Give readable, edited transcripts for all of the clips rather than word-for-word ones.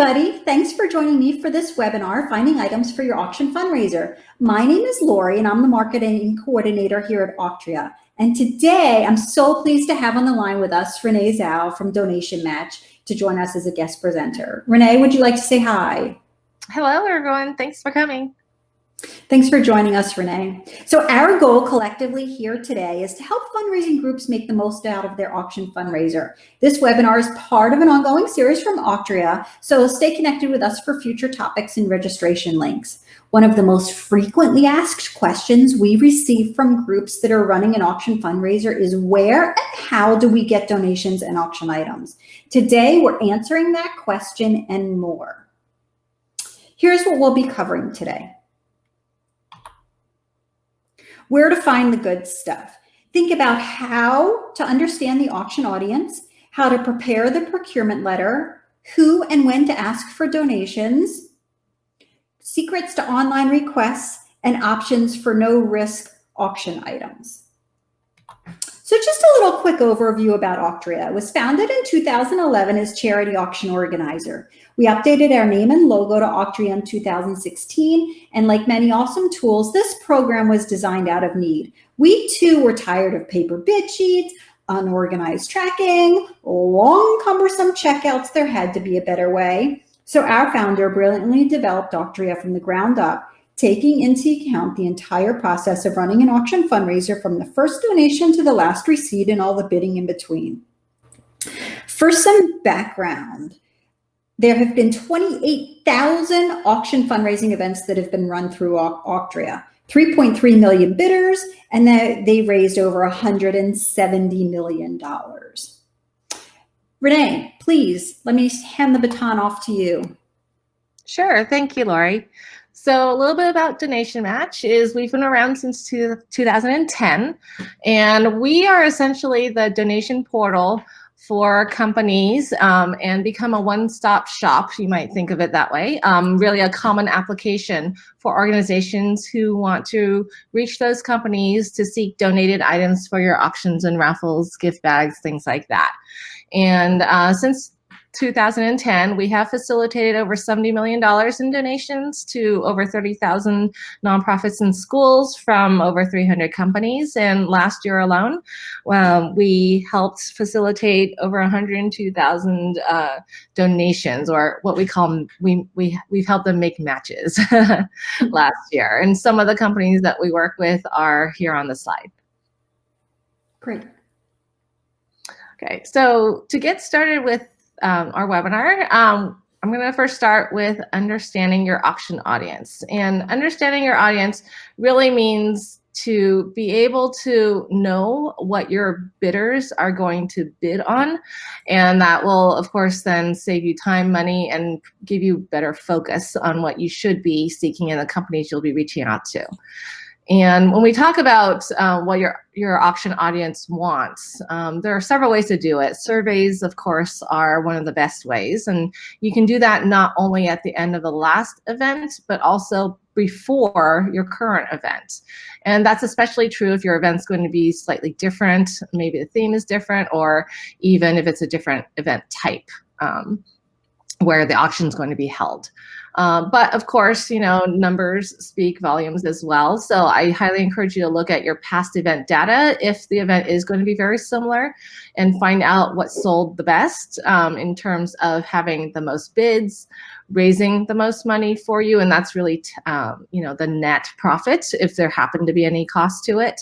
everybody. Thanks for joining me for this webinar, Finding Items for Your Auction Fundraiser. My name is Lori, and I'm the marketing coordinator here at Auctria. And today, I'm so pleased to have on the line with us Renee Zhao from Donation Match to join us as a guest presenter. Renee, would you like to say hi? Hello, everyone. Thanks for coming. Thanks for joining us, Renee. So our goal collectively here today is to help fundraising groups make the most out of their auction fundraiser. This webinar is part of an ongoing series from Auctria, so stay connected with us for future topics and registration links. One of the most frequently asked questions we receive from groups that are running an auction fundraiser is where and how do we get donations and auction items? Today, we're answering that question and more. Here's what we'll be covering today. Where to find the good stuff. Think about how to understand the auction audience, how to prepare the procurement letter, who and when to ask for donations, secrets to online requests, and options for no-risk auction items. So just a little quick overview about Auctria. It was founded in 2011 as charity auction organizer. We updated our name and logo to Auctria in 2016, and like many awesome tools, this program was designed out of need. We too were tired of paper bid sheets, unorganized tracking, long cumbersome checkouts. There had to be a better way. So our founder brilliantly developed Auctria from the ground up, taking into account the entire process of running an auction fundraiser from the first donation to the last receipt and all the bidding in between. For some background, there have been 28,000 auction fundraising events that have been run through Auctria, 3.3 million bidders, and they raised over $170 million. Renee, please, let me hand the baton off to you. Sure. Thank you, Lori. So a little bit about Donation Match is we've been around since 2010, and we are essentially the donation portal for companies and become a one-stop shop, you might think of it that way, really a common application for organizations who want to reach those companies to seek donated items for your auctions and raffles, gift bags, things like that. And since 2010, we have facilitated over $70 million in donations to over 30,000 nonprofits and schools from over 300 companies. And last year alone, we helped facilitate over 102,000 donations, or what we call, we've helped them make matches last year. And some of the companies that we work with are here on the slide. Great. Okay, so to get started with our webinar, I'm going to first start with understanding your auction audience. And understanding your audience really means to be able to know what your bidders are going to bid on. And that will, of course, then save you time, money, and give you better focus on what you should be seeking in the companies you'll be reaching out to. And when we talk about what your auction audience wants, there are several ways to do it. Surveys, of course, are one of the best ways. And you can do that not only at the end of the last event, but also before your current event. And that's especially true if your event's going to be slightly different, maybe the theme is different, or even if it's a different event type where the auction is going to be held. But of course, you know, numbers speak volumes as well. So I highly encourage you to look at your past event data if the event is going to be very similar, and find out what sold the best in terms of having the most bids, raising the most money for you. And that's really, you know, the net profit if there happened to be any cost to it.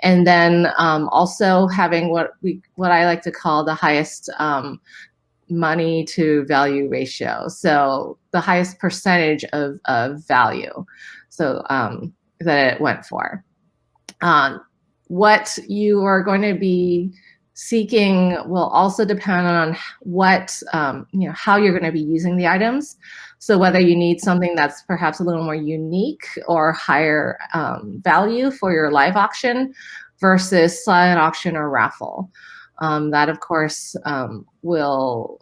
And then also having what I like to call the highest money to value ratio. So the highest percentage of value, so that it went for. What you are going to be seeking will also depend on what, you know, how you're going to be using the items. So whether you need something that's perhaps a little more unique or higher value for your live auction versus silent auction or raffle. That, of course, will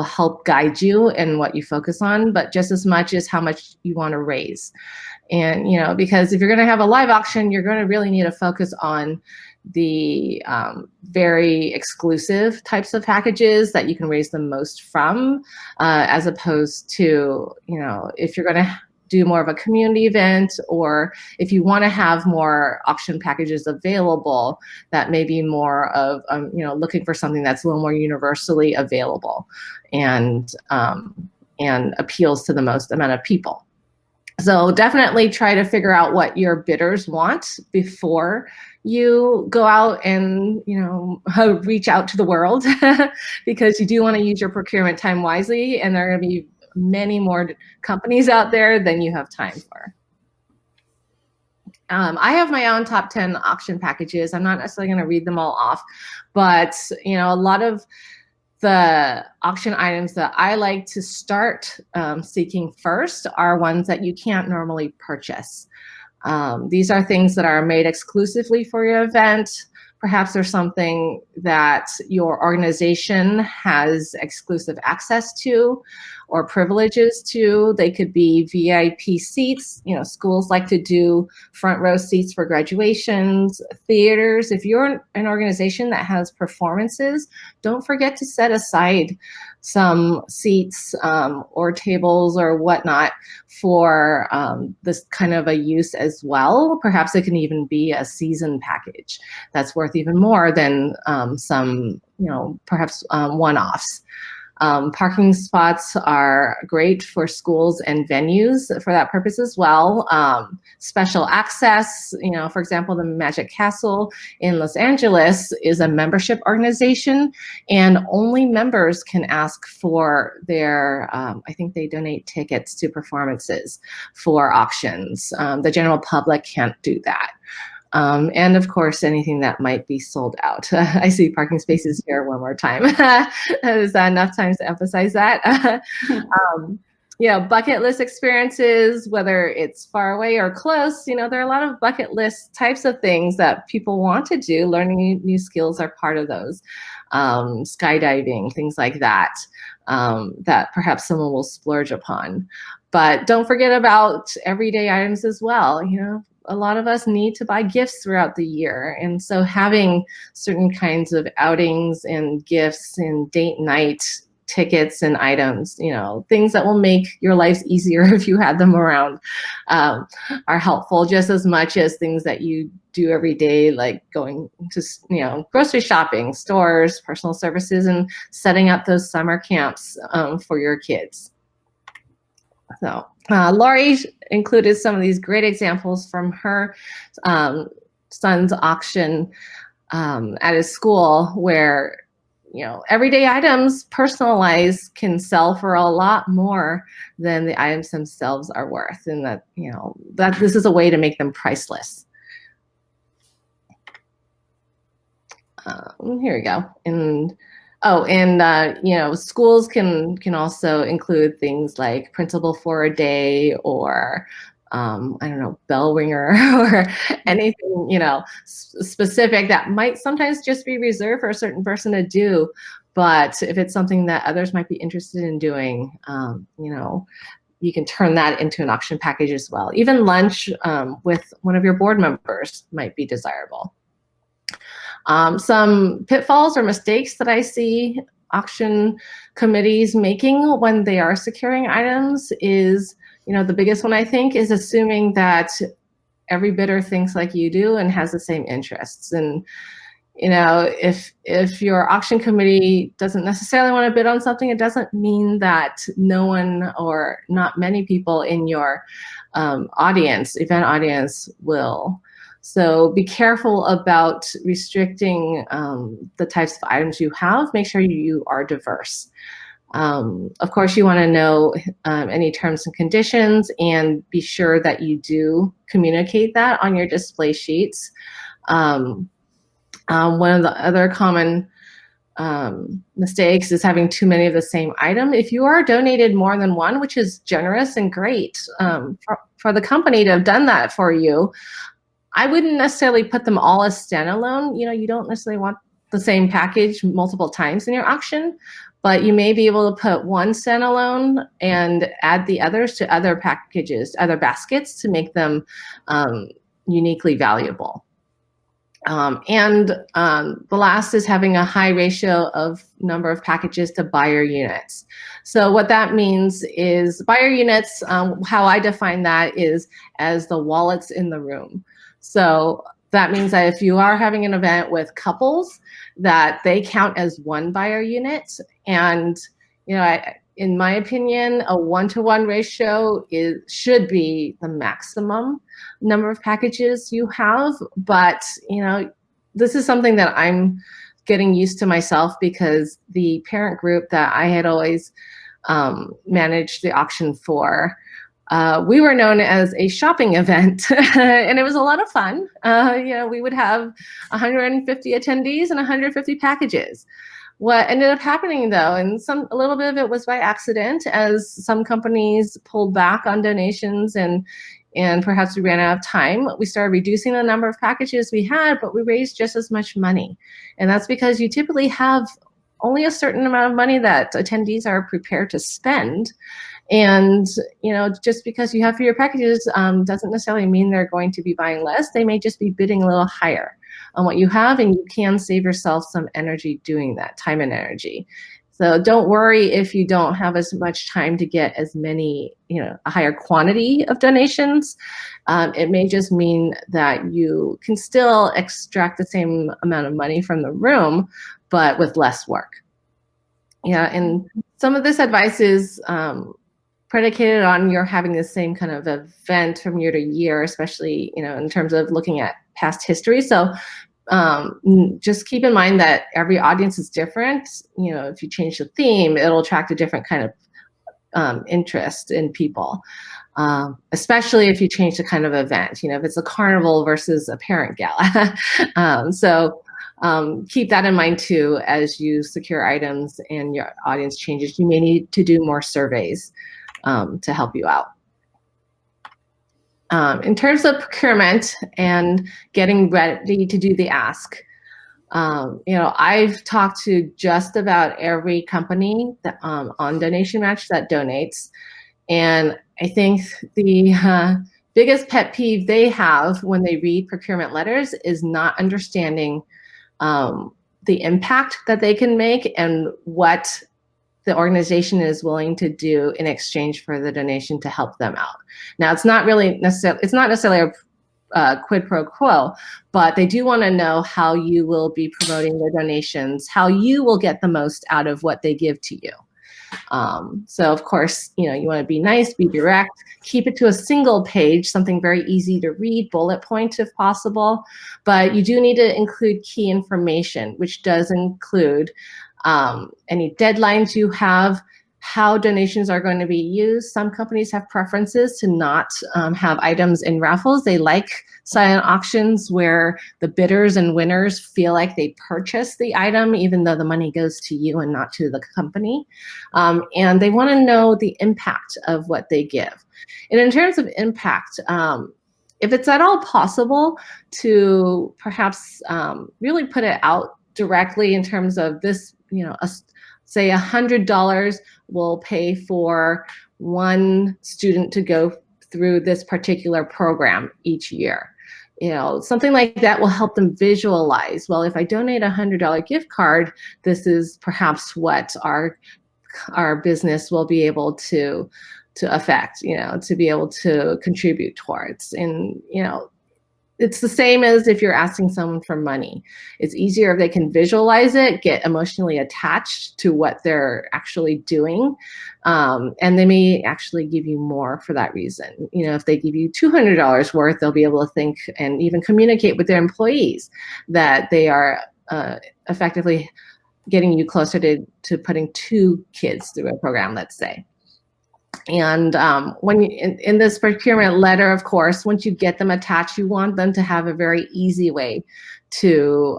help guide you in what you focus on, but just as much as how much you want to raise. And, because if you're going to have a live auction, you're going to really need to focus on the very exclusive types of packages that you can raise the most from, as opposed to, if you're going to do more of a community event, or if you want to have more auction packages available, that may be more of, looking for something that's a little more universally available and appeals to the most amount of people. So definitely try to figure out what your bidders want before you go out and, reach out to the world, because you do want to use your procurement time wisely, and there are going to be many more companies out there than you have time for. I have my own top 10 auction packages. I'm not necessarily going to read them all off, but a lot of the auction items that I like to start seeking first are ones that you can't normally purchase. These are things that are made exclusively for your event. Perhaps there's something that your organization has exclusive access to or privileges to. They could be VIP seats. Schools like to do front row seats for graduations, theaters. If you're an organization that has performances, don't forget to set aside some seats or tables or whatnot for this kind of a use as well. Perhaps it can even be a season package that's worth even more than some, perhaps one-offs. Parking spots are great for schools and venues for that purpose as well. Special access, for example, the Magic Castle in Los Angeles is a membership organization, and only members can ask for their, I think they donate tickets to performances for auctions. The general public can't do that. And of course, anything that might be sold out. I see parking spaces here one more time. Is that enough times to emphasize that? Bucket list experiences, whether it's far away or close, there are a lot of bucket list types of things that people want to do. Learning new skills are part of those. Skydiving, things like that, that perhaps someone will splurge upon. But don't forget about everyday items as well. A lot of us need to buy gifts throughout the year. And so having certain kinds of outings and gifts and date night tickets and items, things that will make your lives easier if you had them around, are helpful just as much as things that you do every day, like going to, grocery shopping, stores, personal services, and setting up those summer camps for your kids. So Laurie included some of these great examples from her son's auction at his school, where everyday items personalized can sell for a lot more than the items themselves are worth, and that that this is a way to make them priceless. Here we go. Schools can also include things like principal for a day, or bell ringer, or anything specific that might sometimes just be reserved for a certain person to do. But if it's something that others might be interested in doing, you can turn that into an auction package as well. Even lunch with one of your board members might be desirable. Some pitfalls or mistakes that I see auction committees making when they are securing items is, the biggest one I think is assuming that every bidder thinks like you do and has the same interests. And, if your auction committee doesn't necessarily want to bid on something, it doesn't mean that no one or not many people in your event audience will. So be careful about restricting the types of items you have. Make sure you are diverse. Of course, you want to know any terms and conditions, and be sure that you do communicate that on your display sheets. One of the other common mistakes is having too many of the same item. If you are donated more than one, which is generous and great for the company to have done that for you, I wouldn't necessarily put them all as standalone. You don't necessarily want the same package multiple times in your auction, but you may be able to put one standalone and add the others to other packages, other baskets, to make them uniquely valuable. The last is having a high ratio of number of packages to buyer units. So what that means is buyer units, how I define that is as the wallets in the room. So that means that if you are having an event with couples, that they count as one buyer unit. And, in my opinion, a 1-to-1 ratio should be the maximum number of packages you have. But, this is something that I'm getting used to myself, because the parent group that I had always managed the auction for, we were known as a shopping event, and it was a lot of fun. We would have 150 attendees and 150 packages. What ended up happening, though, and a little bit of it was by accident, as some companies pulled back on donations and perhaps we ran out of time, we started reducing the number of packages we had, but we raised just as much money. And that's because you typically have only a certain amount of money that attendees are prepared to spend. And, just because you have fewer packages doesn't necessarily mean they're going to be buying less. They may just be bidding a little higher on what you have, and you can save yourself some energy doing that, time and energy. So don't worry if you don't have as much time to get as many, a higher quantity of donations. It may just mean that you can still extract the same amount of money from the room, but with less work. And some of this advice is predicated on your having the same kind of event from year to year, especially, in terms of looking at past history. So just keep in mind that every audience is different. If you change the theme, it'll attract a different kind of interest in people, especially if you change the kind of event, if it's a carnival versus a parent gala. So keep that in mind too, as you secure items and your audience changes. You may need to do more surveys to help you out. In terms of procurement and getting ready to do the ask, I've talked to just about every company that, on Donation Match that donates, and I think the biggest pet peeve they have when they read procurement letters is not understanding the impact that they can make and what the organization is willing to do in exchange for the donation to help them out. Now, it's not necessarily a quid pro quo, but they do want to know how you will be promoting their donations, how you will get the most out of what they give to you. So of course, you want to be nice, be direct, keep it to a single page, something very easy to read, bullet points if possible, but you do need to include key information, which does include any deadlines you have, how donations are going to be used. Some companies have preferences to not have items in raffles. They like silent auctions where the bidders and winners feel like they purchased the item, even though the money goes to you and not to the company. And they want to know the impact of what they give. And in terms of impact, if it's at all possible to perhaps really put it out directly in terms of this, say $100 will pay for one student to go through this particular program each year. Something like that will help them visualize, well, if I donate a $100 gift card, this is perhaps what our business will be able to affect, to be able to contribute towards. And, it's the same as if you're asking someone for money. It's easier if they can visualize it, get emotionally attached to what they're actually doing, and they may actually give you more for that reason. If they give you $200 worth, they'll be able to think and even communicate with their employees that they are effectively getting you closer to putting 2 kids through a program, let's say. And when in this procurement letter, of course, once you get them attached, you want them to have a very easy way to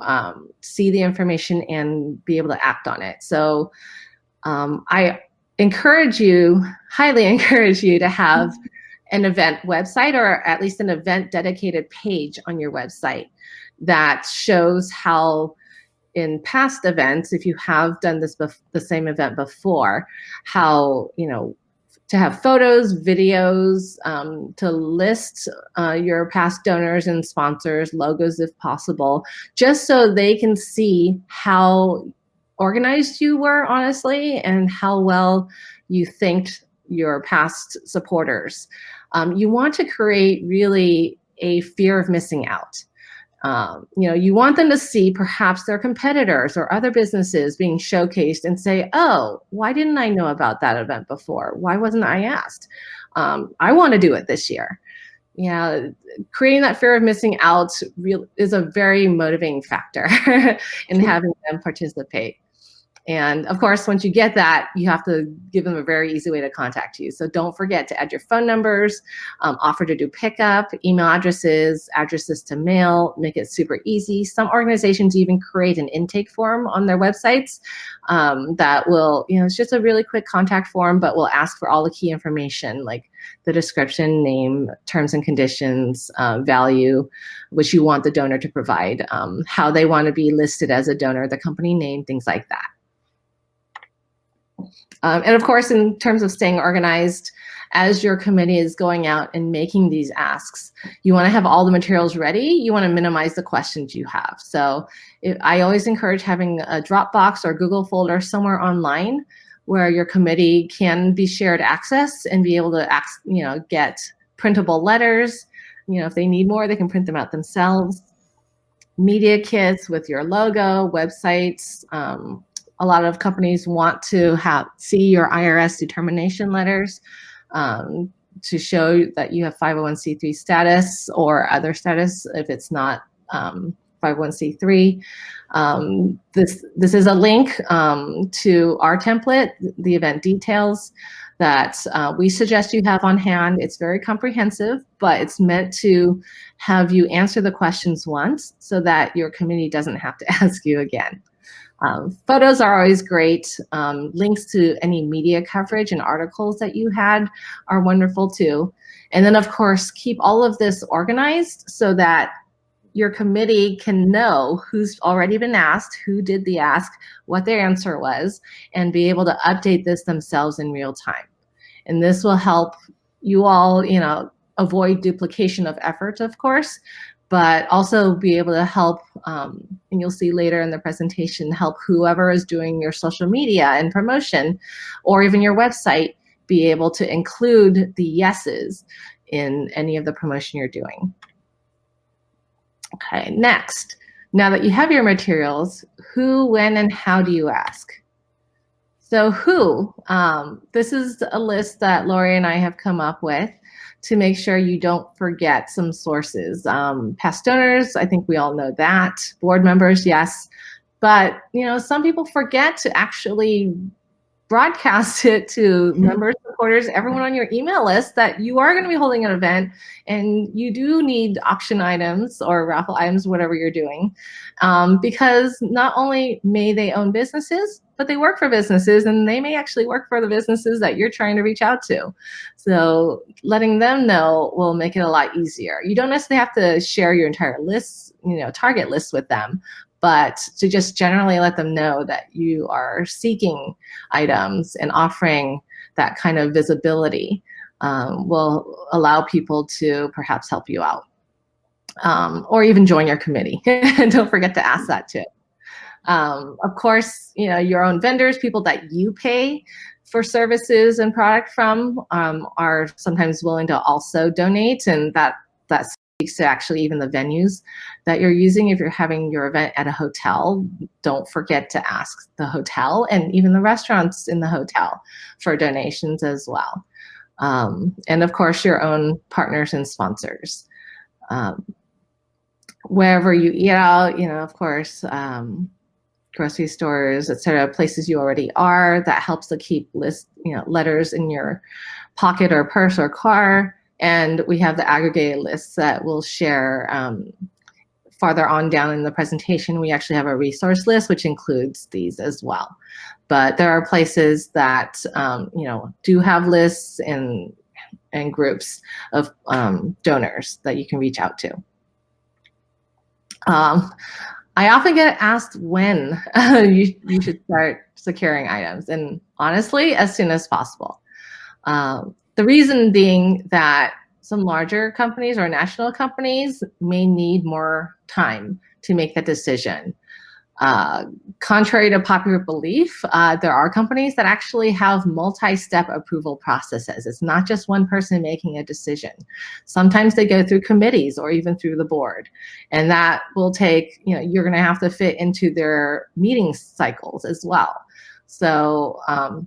see the information and be able to act on it. So I highly encourage you to have an event website, or at least an event dedicated page on your website that shows how in past events, if you have done this the same event before, how, to have photos, videos, to list your past donors and sponsors, logos if possible, just so they can see how organized you were, honestly, and how well you thanked your past supporters. You want to create really a fear of missing out. You want them to see perhaps their competitors or other businesses being showcased and say, oh, why didn't I know about that event before? Why wasn't I asked? I want to do it this year. Creating that fear of missing out is a very motivating factor in having them participate. And of course, once you get that, you have to give them a very easy way to contact you. So don't forget to add your phone numbers, offer to do pickup, email addresses, addresses to mail, make it super easy. Some organizations even create an intake form on their websites that will, it's just a really quick contact form, but will ask for all the key information like the description, name, terms and conditions, value, which you want the donor to provide, how they want to be listed as a donor, the company name, things like that. And of course, in terms of staying organized, as your committee is going out and making these asks, you want to have all the materials ready. You want to minimize the questions you have. So I always encourage having a Dropbox or Google folder somewhere online where your committee can be shared access and be able to get printable letters. If they need more, they can print them out themselves. Media kits with your logo, websites. A lot of companies want to see your IRS determination letters to show that you have 501c3 status or other status if it's not 501c3. This is a link to our template, the event details that we suggest you have on hand. It's very comprehensive, but it's meant to have you answer the questions once so that your committee doesn't have to ask you again. Photos are always great. Links to any media coverage and articles that you had are wonderful too. And then of course, keep all of this organized so that your committee can know who's already been asked, who did the ask, what their answer was, and be able to update this themselves in real time. And this will help you all, avoid duplication of effort, of course, but also be able to help, and you'll see later in the presentation, help whoever is doing your social media and promotion, or even your website, be able to include the yeses in any of the promotion you're doing. Okay, next, now that you have your materials, who, when, and how do you ask? So who, this is a list that Lori and I have come up with to make sure you don't forget some sources. Past donors, I think we all know that. Board members, yes. But, some people forget to actually broadcast it to members, supporters, everyone on your email list that you are going to be holding an event and you do need auction items or raffle items, whatever you're doing, because not only may they own businesses, but they work for businesses and they may actually work for the businesses that you're trying to reach out to. So letting them know will make it a lot easier. You don't necessarily have to share your entire list, target list with them, but to just generally let them know that you are seeking items and offering that kind of visibility will allow people to perhaps help you out, or even join your committee. Don't forget to ask that too. Of course, your own vendors, people that you pay for services and product from, are sometimes willing to also donate, and that speaks to actually even the venues that you're using. If you're having your event at a hotel, don't forget to ask the hotel and even the restaurants in the hotel for donations as well. And of course, your own partners and sponsors. Wherever you eat out, of course, grocery stores, etc., places you already are, that helps to keep letters in your pocket or purse or car. And we have the aggregated lists that we'll share farther on down in the presentation. We actually have a resource list which includes these as well. But there are places that do have lists and groups of donors that you can reach out to. I often get asked when you should start securing items, and honestly, as soon as possible. The reason being that some larger companies or national companies may need more time to make that decision. Contrary to popular belief, there are companies that actually have multi-step approval processes. It's not just one person making a decision. Sometimes they go through committees or even through the board, and that will take, you're going to have to fit into their meeting cycles as well. So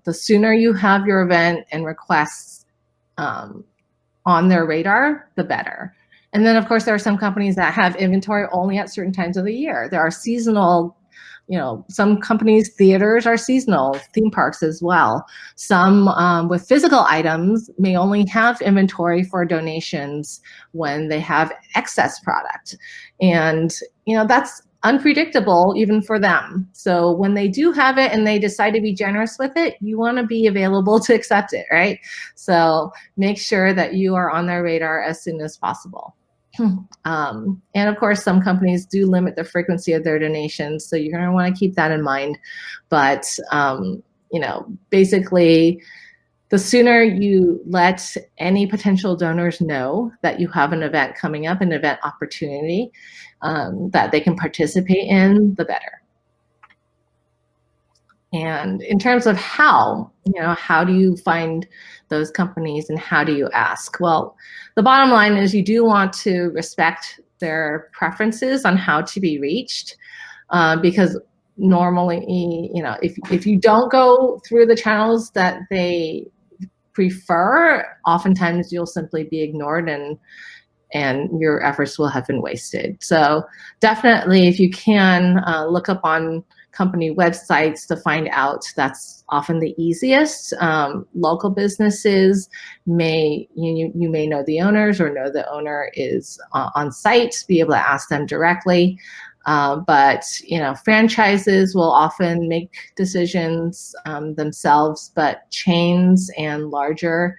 the sooner you have your event and requests on their radar, the better. And then, of course, there are some companies that have inventory only at certain times of the year. There are seasonal, some companies, theaters are seasonal, theme parks as well. Some with physical items may only have inventory for donations when they have excess product. And, that's unpredictable even for them. So when they do have it and they decide to be generous with it, you want to be available to accept it, right? So make sure that you are on their radar as soon as possible. And of course, some companies do limit the frequency of their donations, so you're going to want to keep that in mind. But basically, the sooner you let any potential donors know that you have an event coming up, an event opportunity that they can participate in, the better. And in terms of how do you find those companies and how do you ask? Well, the bottom line is you do want to respect their preferences on how to be reached, because normally, if you don't go through the channels that they prefer, oftentimes you'll simply be ignored and your efforts will have been wasted. So definitely, if you can, look up on company websites to find out. That's often the easiest. Local businesses you may know the owners or know the owner is on site, be able to ask them directly. But franchises will often make decisions themselves, but chains and larger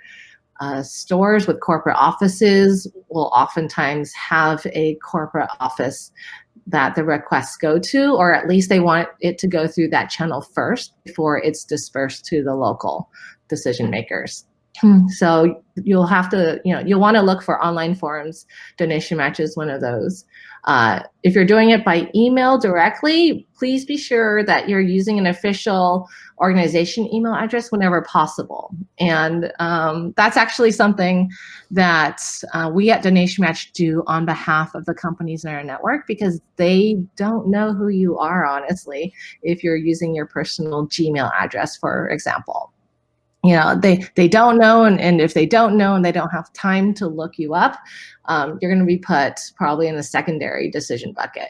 stores with corporate offices will oftentimes have a corporate office that the requests go to, or at least they want it to go through that channel first before it's dispersed to the local decision makers. So you'll have to, you'll want to look for online forums. Donation Match is one of those. If you're doing it by email directly, please be sure that you're using an official organization email address whenever possible. And that's actually something that we at Donation Match do on behalf of the companies in our network, because they don't know who you are, honestly, if you're using your personal Gmail address, for example. They don't know, and if they don't know and they don't have time to look you up, you're going to be put probably in a secondary decision bucket,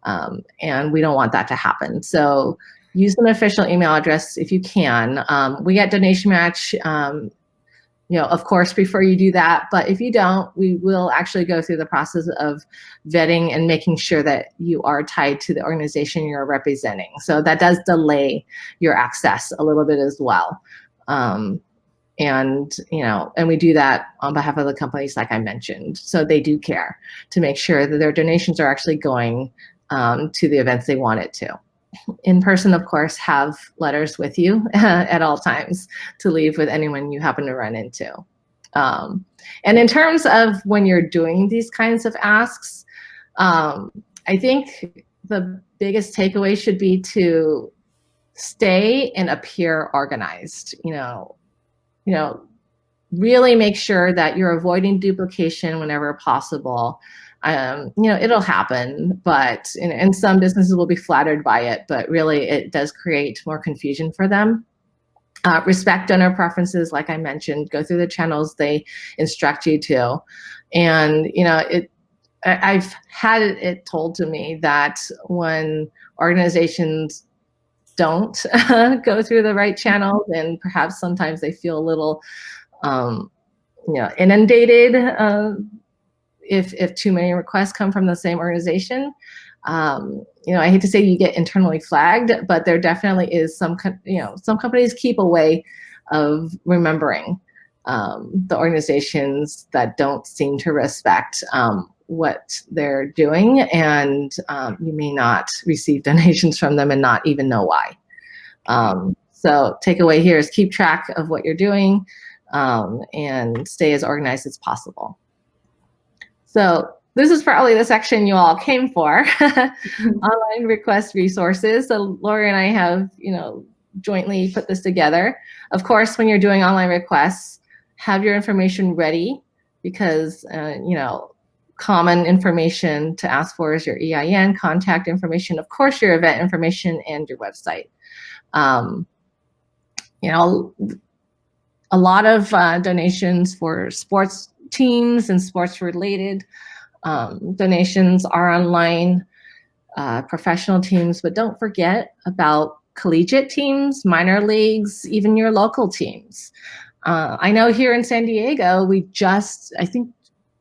and we don't want that to happen. So use an official email address if you can. We at Donation Match, of course, prefer you do that, but if you don't, we will actually go through the process of vetting and making sure that you are tied to the organization you're representing. So that does delay your access a little bit as well. And we do that on behalf of the companies, like I mentioned. So they do care to make sure that their donations are actually going to the events they want it to. In person, of course, have letters with you at all times to leave with anyone you happen to run into. And in terms of when you're doing these kinds of asks, I think the biggest takeaway should be to stay and appear organized. Really make sure that you're avoiding duplication whenever possible. It'll happen, but and some businesses will be flattered by it, but really it does create more confusion for them. Respect donor preferences, like I mentioned, go through the channels they instruct you to. And I've had it told to me that when organizations don't go through the right channels, and perhaps sometimes they feel a little inundated if too many requests come from the same organization. I hate to say you get internally flagged, but there definitely is some companies keep a way of remembering the organizations that don't seem to respect what they're doing, and you may not receive donations from them and not even know why. So takeaway here is keep track of what you're doing and stay as organized as possible. So this is probably the section you all came for, online request resources. So Lori and I have, jointly put this together. Of course, when you're doing online requests, have your information ready, because, common information to ask for is your EIN, contact information, of course, your event information, and your website. A lot of donations for sports teams and sports related donations are online, professional teams, but don't forget about collegiate teams, minor leagues, even your local teams. I know here in San Diego, I think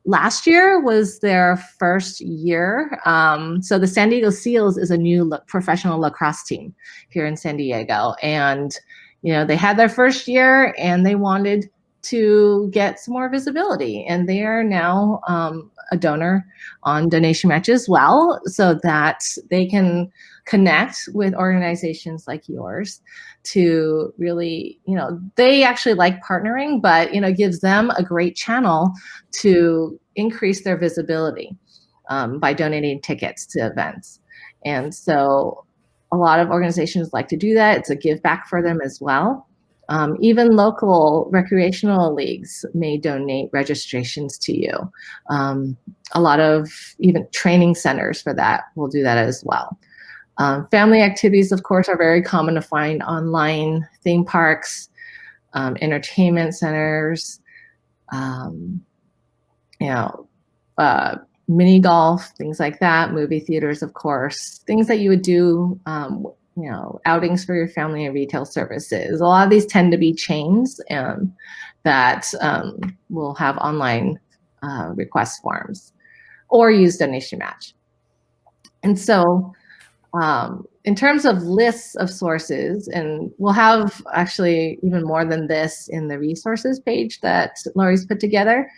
last year was their first year. So the San Diego Seals is a new professional lacrosse team here in San Diego. And, they had their first year and they wanted to get some more visibility. And they are now a donor on Donation Match as well, so that they can connect with organizations like yours to really, they actually like partnering, but, gives them a great channel to increase their visibility by donating tickets to events. And so a lot of organizations like to do that. It's a give back for them as well. Even local recreational leagues may donate registrations to you. A lot of even training centers for that will do that as well. Family activities, of course, are very common to find online. Theme parks, entertainment centers, mini golf, things like that, movie theaters, of course, things that you would do, outings for your family and retail services. A lot of these tend to be chains that will have online request forms or use Donation Match. And so in terms of lists of sources, and we'll have actually even more than this in the resources page that Lori's put together,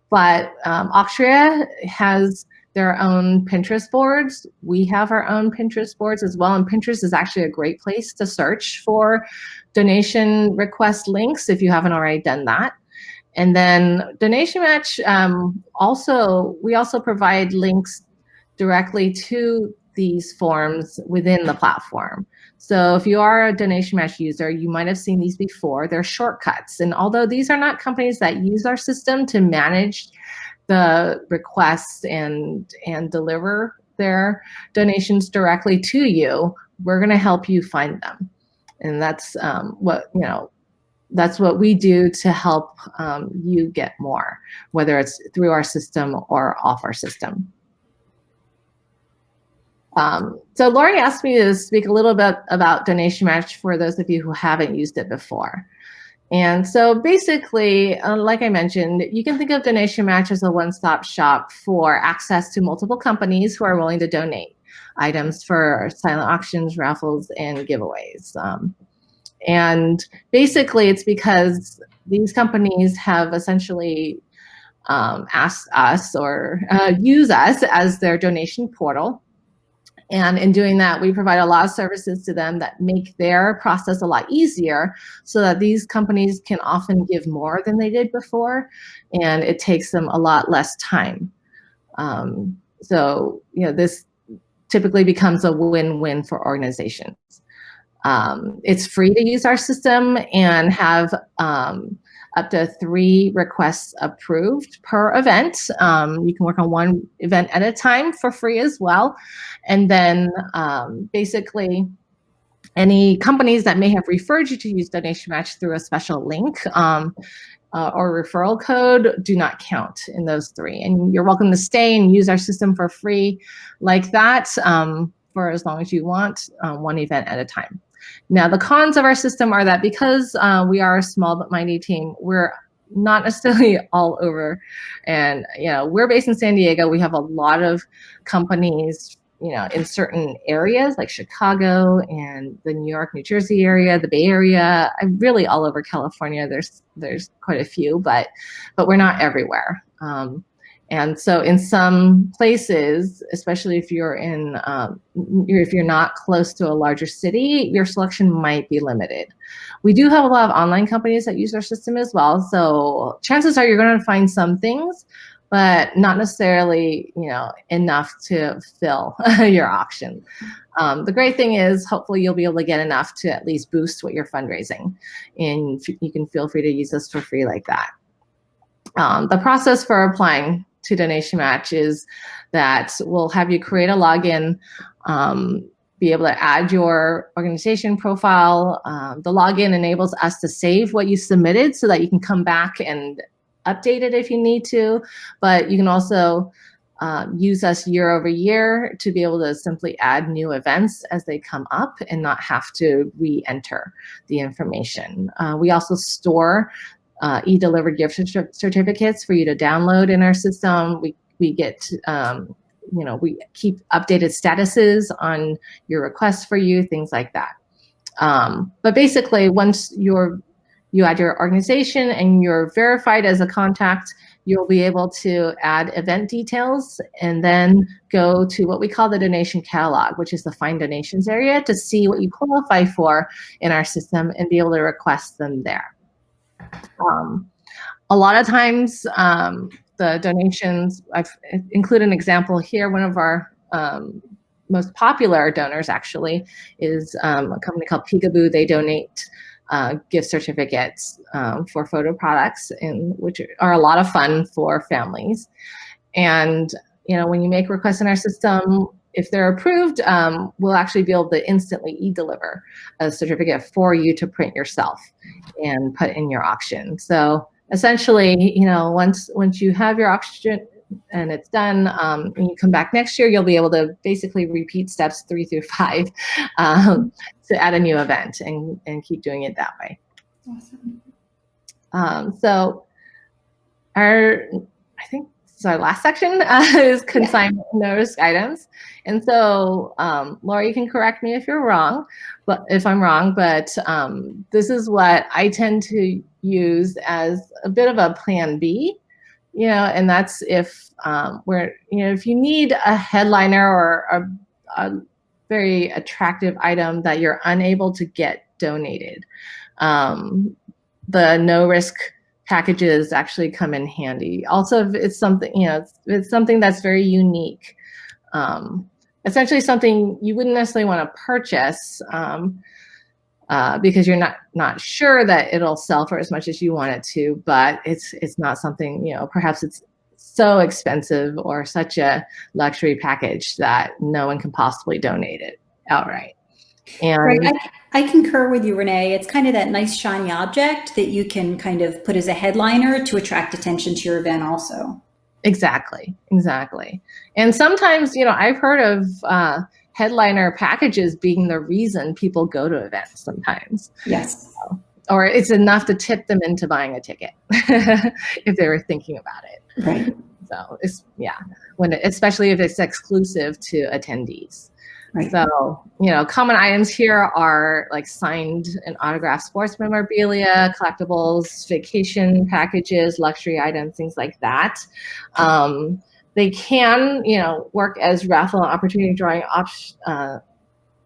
but Auctria has their own Pinterest boards. We have our own Pinterest boards as well, and Pinterest is actually a great place to search for donation request links if you haven't already done that. And then Donation Match, we also provide links directly to these forms within the platform. So if you are a Donation Match user, you might have seen these before. They're shortcuts. And although these are not companies that use our system to manage the requests and deliver their donations directly to you, we're going to help you find them. And that's that's what we do to help you get more, whether it's through our system or off our system. So Lori asked me to speak a little bit about Donation Match for those of you who haven't used it before. And so basically, like I mentioned, you can think of Donation Match as a one-stop shop for access to multiple companies who are willing to donate items for silent auctions, raffles, and giveaways. And basically, it's because these companies have essentially asked us or use us as their donation portal. And in doing that, we provide a lot of services to them that make their process a lot easier, so that these companies can often give more than they did before, and it takes them a lot less time. So, this typically becomes a win-win for organizations. It's free to use our system and have up to 3 requests approved per event. You can work on one event at a time for free as well. And then basically any companies that may have referred you to use Donation Match through a special link or referral code do not count in those 3. And you're welcome to stay and use our system for free like that for as long as you want, one event at a time. Now, the cons of our system are that because we are a small but mighty team, we're not necessarily all over. And, we're based in San Diego. We have a lot of companies, in certain areas like Chicago and the New York, New Jersey area, the Bay Area, really all over California. There's quite a few, but we're not everywhere. And so in some places, especially if you're if you're not close to a larger city, your selection might be limited. We do have a lot of online companies that use our system as well. So chances are you're going to find some things, but not necessarily, enough to fill your auction. The great thing is hopefully you'll be able to get enough to at least boost what you're fundraising, and you can feel free to use this for free like that. The process for applying to Donation Match is that we'll have you create a login, be able to add your organization profile. The login enables us to save what you submitted so that you can come back and update it if you need to, but you can also use us year over year to be able to simply add new events as they come up and not have to re-enter the information. We also store e-delivered gift certificates for you to download in our system. We get, we keep updated statuses on your requests for you, things like that. But basically, once you add your organization and you're verified as a contact, you'll be able to add event details and then go to what we call the donation catalog, which is the find donations area, to see what you qualify for in our system and be able to request them there. A lot of times, the donations, I've included an example here. One of our most popular donors actually is a company called Peekaboo. They donate gift certificates for photo products, which are a lot of fun for families. And when you make requests in our system, if they're approved, we'll actually be able to instantly e-deliver a certificate for you to print yourself and put in your auction. So essentially, once you have your auction and it's done, when you come back next year, you'll be able to basically repeat steps 3 through 5 to add a new event and keep doing it that way. Awesome. So I think our last section is consignment no-risk items. And so, Laura, you can correct me if you're wrong, but if I'm wrong, but this is what I tend to use as a bit of a plan B, and that's if if you need a headliner or a very attractive item that you're unable to get donated, the no-risk packages actually come in handy. Also, if it's something, it's something that's very unique, essentially something you wouldn't necessarily want to purchase because you're not sure that it'll sell for as much as you want it to, but it's not something, perhaps it's so expensive or such a luxury package that no one can possibly donate it outright. And right. I concur with you, Renee. It's kind of that nice shiny object that you can kind of put as a headliner to attract attention to your event also. Exactly. And sometimes, I've heard of headliner packages being the reason people go to events sometimes. Yes. Or it's enough to tip them into buying a ticket if they were thinking about it. Right. So especially if it's exclusive to attendees. Right. So, common items here are like signed and autographed sports memorabilia, collectibles, vacation packages, luxury items, things like that. They can, work as raffle and opportunity drawing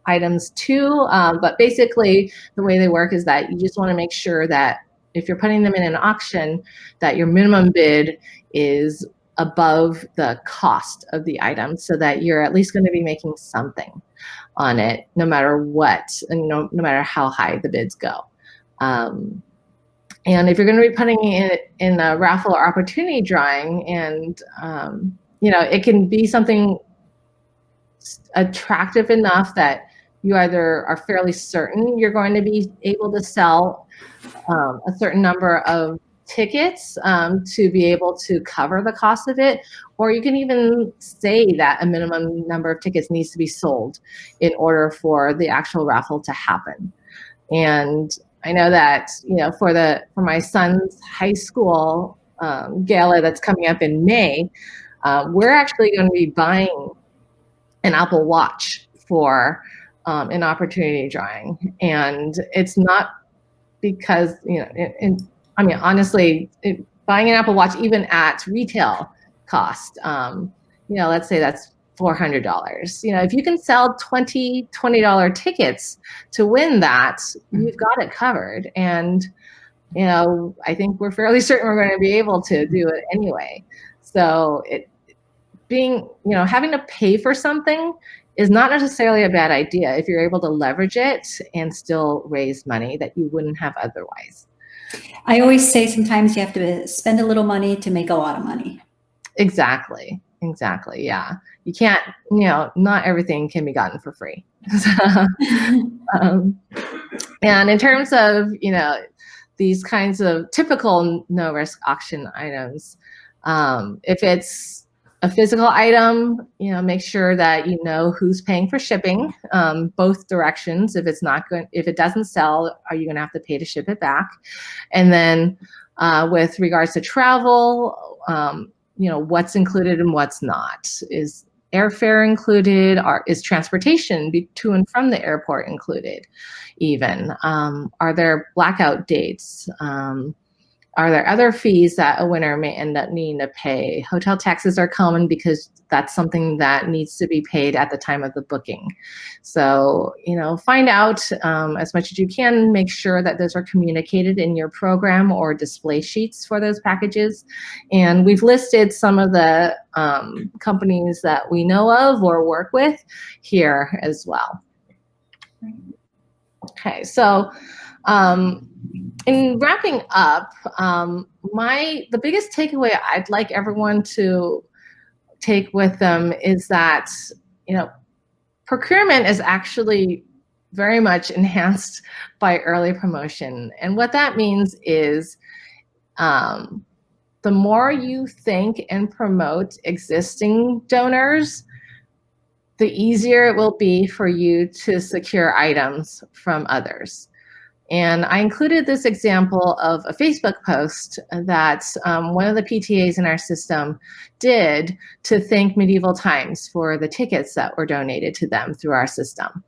items too. But basically, the way they work is that you just want to make sure that if you're putting them in an auction, that your minimum bid is above the cost of the item, so that you're at least going to be making something on it, no matter what, and no matter how high the bids go. And if you're going to be putting it in a raffle or opportunity drawing, and it can be something attractive enough that you either are fairly certain you're going to be able to sell a certain number of tickets to be able to cover the cost of it, or you can even say that a minimum number of tickets needs to be sold in order for the actual raffle to happen. And I know that for my son's high school gala that's coming up in May, we're actually going to be buying an Apple Watch for an opportunity drawing, and it's not because honestly, buying an Apple Watch even at retail cost. Let's say that's $400. If you can sell $20 tickets to win that, you've got it covered. And, I think we're fairly certain we're going to be able to do it anyway. So having to pay for something is not necessarily a bad idea if you're able to leverage it and still raise money that you wouldn't have otherwise. I always say sometimes you have to spend a little money to make a lot of money. Exactly. Yeah. You can't, not everything can be gotten for free. And in terms of, these kinds of typical no risk auction items, if it's a physical item, make sure that you know who's paying for shipping, both directions. If it doesn't sell, are you going to have to pay to ship it back? And then with regards to travel, what's included and what's not. Is airfare included? Is transportation to and from the airport included? Even are there blackout dates? Are there other fees that a winner may end up needing to pay? Hotel taxes are common because that's something that needs to be paid at the time of the booking. So, find out as much as you can. Make sure that those are communicated in your program or display sheets for those packages. And we've listed some of the companies that we know of or work with here as well. Okay, so in wrapping up, the biggest takeaway I'd like everyone to take with them is that, procurement is actually very much enhanced by early promotion. And what that means is the more you think and promote existing donors, the easier it will be for you to secure items from others. And I included this example of a Facebook post that one of the PTAs in our system did to thank Medieval Times for the tickets that were donated to them through our system.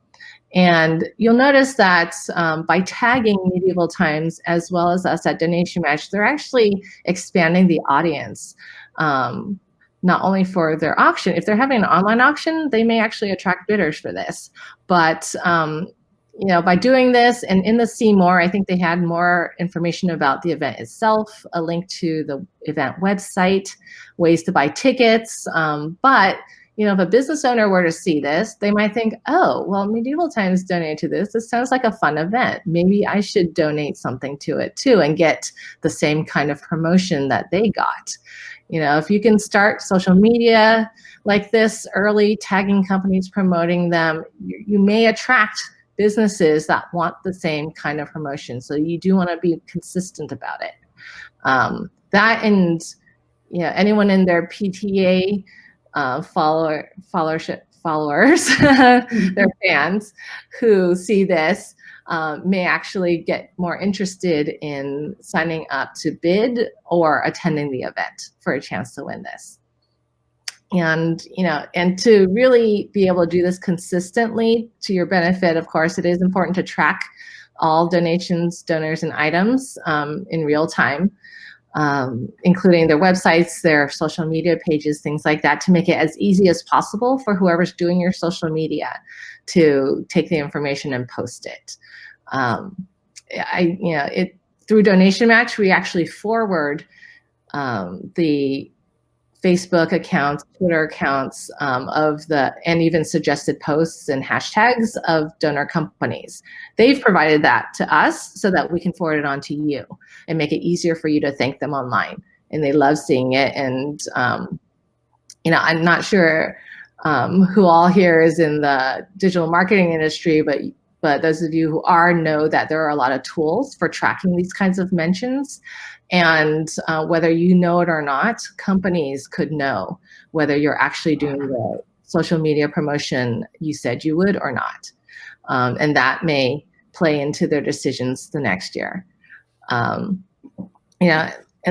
And you'll notice that by tagging Medieval Times as well as us at Donation Match, they're actually expanding the audience. Not only for their auction, if they're having an online auction, they may actually attract bidders for this. But by doing this, and in the See More, I think they had more information about the event itself, a link to the event website, ways to buy tickets. But if a business owner were to see this, they might think, oh, well, Medieval Times donated to this. This sounds like a fun event. Maybe I should donate something to it too and get the same kind of promotion that they got. If you can start social media like this early, tagging companies, promoting them, you may attract businesses that want the same kind of promotion. So you do want to be consistent about it. That and anyone in their PTA followers, their fans who see this may actually get more interested in signing up to bid or attending the event for a chance to win this. And, and to really be able to do this consistently to your benefit, of course, it is important to track all donations, donors, and items in real time, including their websites, their social media pages, things like that, to make it as easy as possible for whoever's doing your social media to take the information and post it. Through Donation Match, we actually forward the Facebook accounts, Twitter accounts and even suggested posts and hashtags of donor companies. They've provided that to us so that we can forward it on to you and make it easier for you to thank them online. And they love seeing it. And, I'm not sure who all here is in the digital marketing industry, but those of you who are know that there are a lot of tools for tracking these kinds of mentions. And whether you know it or not, companies could know whether you're actually doing the social media promotion you said you would or not. And that may play into their decisions the next year. And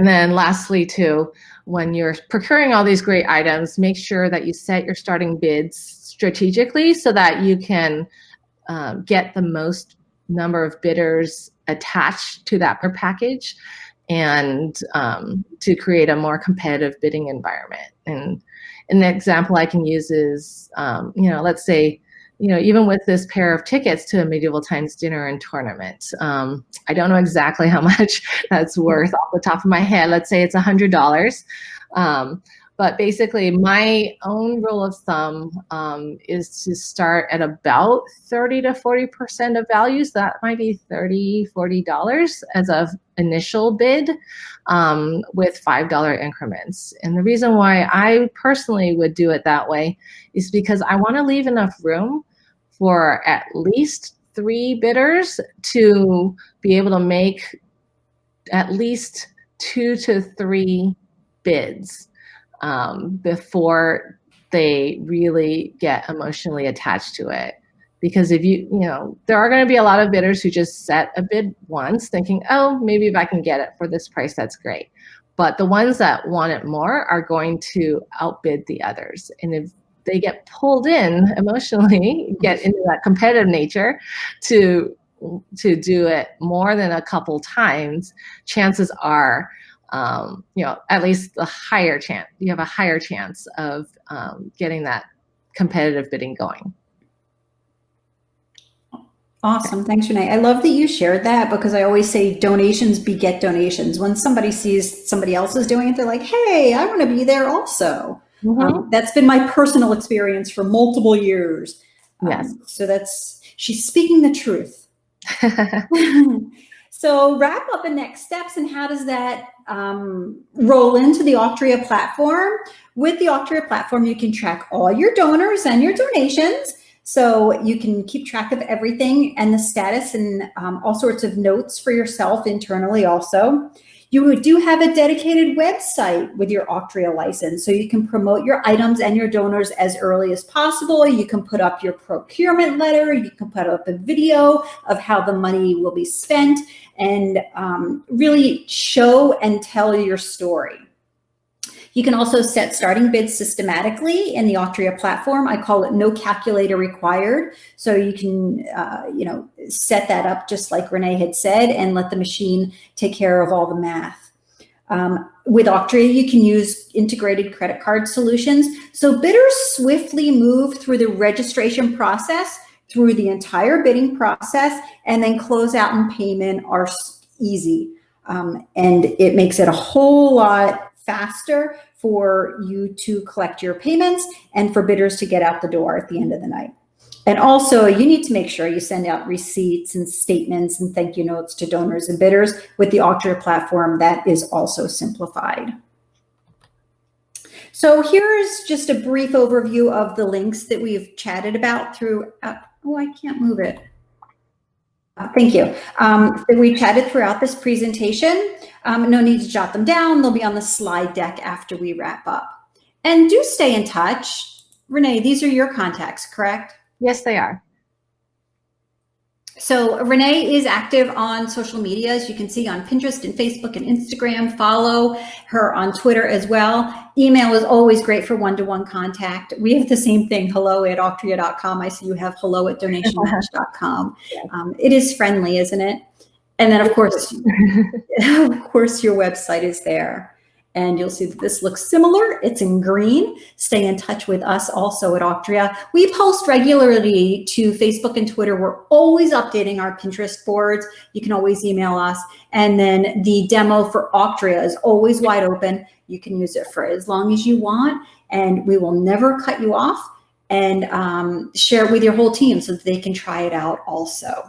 then lastly, too, when you're procuring all these great items, make sure that you set your starting bids strategically so that you can get the most number of bidders attached to that per package. and to create a more competitive bidding environment. And an example I can use is, let's say, even with this pair of tickets to a Medieval Times dinner and tournament, I don't know exactly how much that's worth off the top of my head. Let's say it's $100. But basically, my own rule of thumb is to start at about 30 to 40% of values. That might be $30, $40 as an initial bid with $5 increments. And the reason why I personally would do it that way is because I want to leave enough room for at least 3 bidders to be able to make at least 2 to 3 bids before they really get emotionally attached to it. Because if there are going to be a lot of bidders who just set a bid once thinking, oh, maybe if I can get it for this price, that's great. But the ones that want it more are going to outbid the others. And if they get pulled in emotionally, get into that competitive nature to do it more than a couple times, chances are at least you have a higher chance of getting that competitive bidding going. Awesome. Thanks, Renee. I love that you shared that, because I always say donations beget donations. When somebody sees somebody else is doing it, they're like, hey, I want to be there also. That's been my personal experience for multiple years. Yes. So she's speaking the truth. So wrap up the next steps, and how does that roll into the Auctria platform? With the Auctria platform, you can track all your donors and your donations. So you can keep track of everything and the status, and all sorts of notes for yourself internally also. You do have a dedicated website with your Auctria license, so you can promote your items and your donors as early as possible. You can put up your procurement letter. You can put up a video of how the money will be spent, and really show and tell your story. You can also set starting bids systematically in the Auctria platform. I call it no calculator required. So you can, set that up just like Renee had said, and let the machine take care of all the math. With Auctria, you can use integrated credit card solutions. So bidders swiftly move through the registration process, through the entire bidding process, and then closeout and payment are easy. And it makes it a whole lot faster for you to collect your payments and for bidders to get out the door at the end of the night. And also, you need to make sure you send out receipts and statements and thank you notes to donors and bidders. With the Auctria platform, that is also simplified. So here's just a brief overview of the links that we've chatted about through, oh, I can't move it. Thank you. We chatted throughout this presentation. No need to jot them down. They'll be on the slide deck after we wrap up. And do stay in touch. Renee, these are your contacts, correct? Yes, they are. So Renee is active on social media, as you can see, on Pinterest and Facebook and Instagram. Follow her on Twitter as well. Email is always great for one-to-one contact. We have the same thing, hello@auctria.com. I see you have hello@donationmatch.com. It is friendly, isn't it? And then, of course, your website is there. And you'll see that this looks similar. It's in green. Stay in touch with us also at Auctria. We post regularly to Facebook and Twitter. We're always updating our Pinterest boards. You can always email us. And then the demo for Auctria is always wide open. You can use it for as long as you want, and we will never cut you off, and share it with your whole team so that they can try it out also.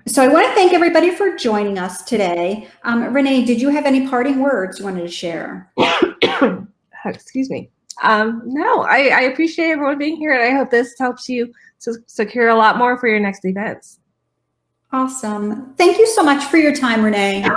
So I want to thank everybody for joining us today. Renee, did you have any parting words you wanted to share? Excuse me. No, I appreciate everyone being here, and I hope this helps you to secure a lot more for your next events. Awesome. Thank you so much for your time, Renee.